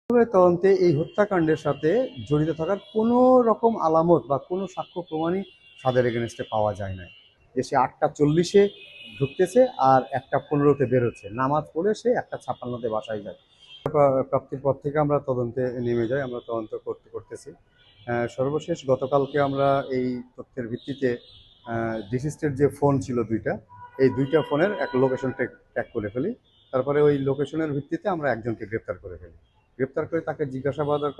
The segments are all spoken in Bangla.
তদন্তে এই হত্যাকাণ্ডের সাথে জড়িত থাকার কোনো রকম আলামত বা কোনো সাক্ষ্য প্রমাণই তাদের এগেনস্টে পাওয়া যায় না। যে সে 8টা 40-এ ঢুকতেছে আর 1টা 15-তে বেরোচ্ছে, নামাজ পড়ে সে 1টা 56-তে বাসায় যায়। প্রাপ্তির পর থেকে আমরা তদন্তে নেমে যাই, আমরা তদন্ত করতেছি। সর্বশেষ গতকালকে আমরা এই তথ্যের ভিত্তিতে ডিসিস্টের যে ফোন ছিল দুইটা, এই দুইটা ফোনের এক লোকেশন ট্র্যাক করে ফেলি। তারপরে ওই লোকেশনের ভিত্তিতে আমরা একজনকে গ্রেপ্তার করে ফেলি। গ্রেপ্তার করে তাকে জিজ্ঞাসাবাদের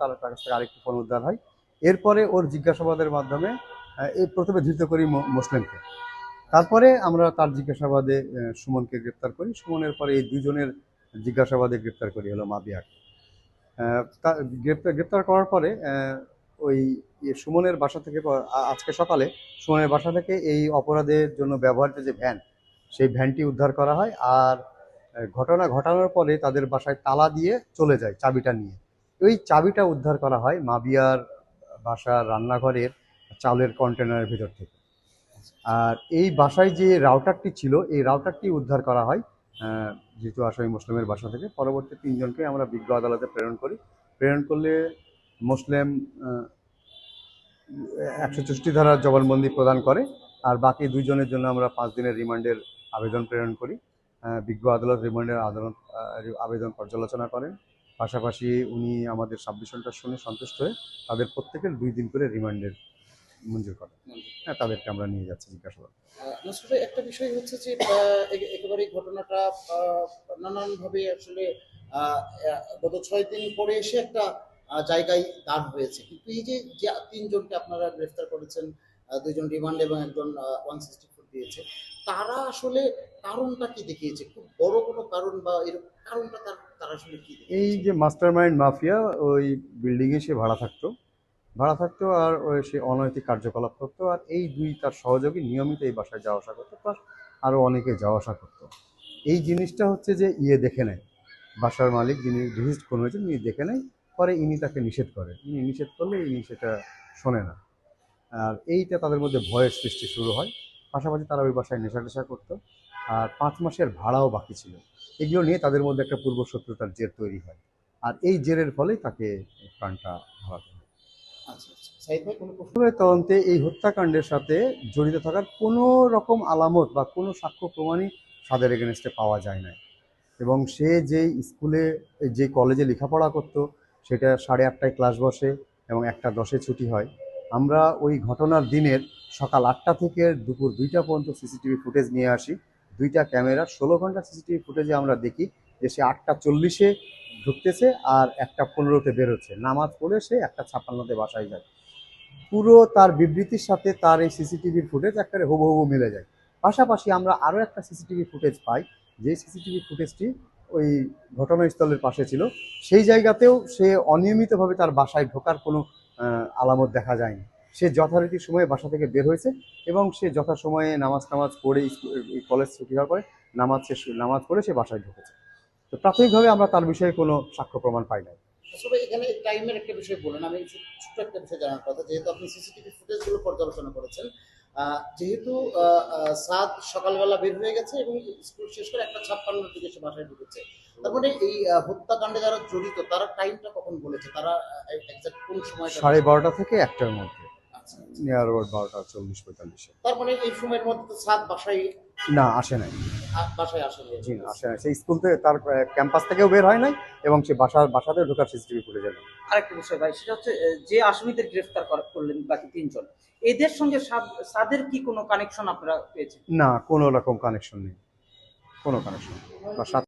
তার কাছ থেকে আরেকটি ফোন উদ্ধার হয়। এরপরে ওর জিজ্ঞাসাবাদের মাধ্যমে এই প্রথমে ধৃত করি মুসলিমকে। তারপরে আমরা তার জিজ্ঞাসাবাদে সুমনকে গ্রেপ্তার করি। সুমনের পরে এই দুজনের জিজ্ঞাসাবাদে গ্রেপ্তার করি হলো মাবিয়াকে। গ্রেপ্তার করার পরে ওই সুমনের বাসা থেকে আজকে সকালে সুমনের বাসা থেকে এই অপরাধের জন্য ব্যবহৃত যে ভ্যান, সেই ভ্যানটি উদ্ধার করা হয়। আর ঘটনা ঘটানোর পরে তাদের বাসায় তালা দিয়ে চলে যায় চাবিটা নিয়ে। ওই চাবিটা উদ্ধার করা হয় মাবিয়ার বাসার রান্নাঘরের চালের কন্টেনারের ভিতর থেকে। আর এই বাসায় যে রাউটারটি ছিল, এই রাউটারটি উদ্ধার করা হয় যেহেতু আসামি মুসলিমের বাসা থেকে। পরবর্তী 3জনকে আমরা বিজ্ঞ আদালতে প্রেরণ করি। প্রেরণ করলে মুসলিম 164 ধারার জবানবন্দি প্রদান করে। আর বাকি 2জনের জন্য আমরা 5 দিনের রিমান্ডের আবেদন প্রেরণ করি। বিজ্ঞ আদালত রিমান্ডের আবেদন পর্যালোচনা করেন। পাশাপাশি উনি আমাদের সাবমিশনটা শুনে সন্তুষ্ট হয়ে তাদের প্রত্যেকের 2 দিন করে রিমান্ডের মঞ্জুর করেন। হ্যাঁ, তাদেরকে আমরা নিয়ে যাচ্ছি জিজ্ঞাসাবাদ। নসরুল ভাই, একটা বিষয় হচ্ছে যে একেবারে ঘটনাটা নানানভাবে আসলে গত 6 দিন পরে এসে একটা জায়গায় দাঁড় হয়েছে, কিন্তু এই যে 3জনকে আপনারা গ্রেফতার করেছেন, 2জন রিমান্ড এবং একজন 164 দিয়েছে, তারা আসলে কারণটা কি দেখিয়েছে? খুব বড় কোনো কারণ বা এরকম কারণটা তারা আসলে কি এই দেখিয়েছে? যে মাস্টারমাইন্ড মাফিয়া ওই বিল্ডিংয়ে সে ভাড়া থাকতো আর ওই সে অনৈতিক কার্যকলাপ করতো। আর এই দুই তার সহযোগী নিয়মিত এই বাসায় যাওয়া আসা করতো, প্লাস আরও অনেকে যাওয়া আসা করতো। এই জিনিসটা হচ্ছে যে দেখে নেয়, বাসার মালিক যিনি ডিসিজড খুন হয়েছেন ইনি দেখে নেয়। পরে ইনি তাকে নিষেধ করেন, ইনি নিষেধ করলে ইনি সেটা শোনে না। আর এইটা তাদের মধ্যে ভয়ের সৃষ্টি শুরু হয়। পাশাপাশি তারা ওই বাসায় নেশা টেশা করতো। আর 5 মাসের ভাড়াও বাকি ছিল। এগুলো নিয়ে তাদের মধ্যে একটা পূর্ব শত্রুতার জের তৈরি হয়। আর এই জেরের ফলেই তাকে প্রাণটা হারাতে হয়। আচ্ছা আচ্ছা, সাইদ ভাই কোনো প্রশ্ন? তদন্তে এই হত্যাকাণ্ডের সাথে জড়িত থাকার কোনো রকম আলামত বা কোনো সাক্ষ্য প্রমাণই তাদের এগেনস্টে পাওয়া যায় না। এবং সে যেই স্কুলে যে কলেজে লেখাপড়া করতো সেটা 8:30টায় ক্লাস বসে এবং 1টা 10-এ ছুটি হয়। আমরা ওই ঘটনার দিনের সকাল 8টা থেকে দুপুর 2টা পর্যন্ত সিসিটিভি ফুটেজ নিয়ে আসি। 2টা ক্যামেরা 16 ঘন্টা সিসিটিভি ফুটেজে আমরা দেখি যে সে 8টা 40-এ ঢুকতেছে আর 1টা 15-তে বেরোচ্ছে, নামাজ পড়ে সে 1টা 56-তে বাসায় যায়। পুরো তার বিবৃতির সাথে তার এই সিসিটিভির ফুটেজ একেবারে হুবহু মিলে যায়। পাশাপাশি আমরা আরও একটা সিসিটিভি ফুটেজ পাই, যে সিসিটিভি ফুটেজটি ওই ঘটনাস্থলের পাশে ছিল। সেই জায়গাতেও সে অনিয়মিতভাবে তার বাসায় ঢোকার কোনো আলামত দেখা যায়নি। সে যথারীতি সময়ে বাসা থেকে বের হয়েছে এবং সে যথাসময়ে নামাজ পড়ে কলেজ ছুটি হওয়ার পরে নামাজ পড়ে সে বাসায় ঢুকেছে। তো প্রাথমিকভাবে আমরা তার বিষয়ে কোনো সাক্ষ্য প্রমাণ পাই নাই। আসলে এখানে টাইমের একটা বিষয় বলেন, আমি ছোট্ট একটা বিষয় জানার কথা, যেহেতু আপনি সিসিটিভি ফুটেজগুলো পর্যালোচনা করেছেন, যেহেতু সাদ সকালবেলা বের হয়ে গেছে এবং স্কুল শেষ করে 1:56 দিকে সে বাসায় ঢুকেছে, তার মানে এই হত্যাকাণ্ডে যারা জড়িত তারা টাইমটা কখন বলেছে, তারা এক্সাক্ট কোন সময়টা? 12:30 থেকে 1টার মধ্যে, আচ্ছা, নিয়ার অ্যাবাউট 12টা 40-45-এ। তার মানে এই সময়ের মধ্যে তো সাদ বাসায় না, আসে নাই। বাসায় আসেনি। জি না, আসে নাই। সে স্কুল থেকে তার ক্যাম্পাস থেকেও বের হয় নাই এবং সে বাসাতে ঢোকার সিসিটিভি ফুটেজ নেই। আরেকটা বিষয় ভাই, সেটা হচ্ছে যে আসামিদের গ্রেফতার করলেন বাকি 3জন, এদের সঙ্গে সাদের কি কোনো কানেকশন আপনারা পেয়েছেন? না, কোনো রকম কানেকশন নেই, কোনো কানেকশন। বা সাথে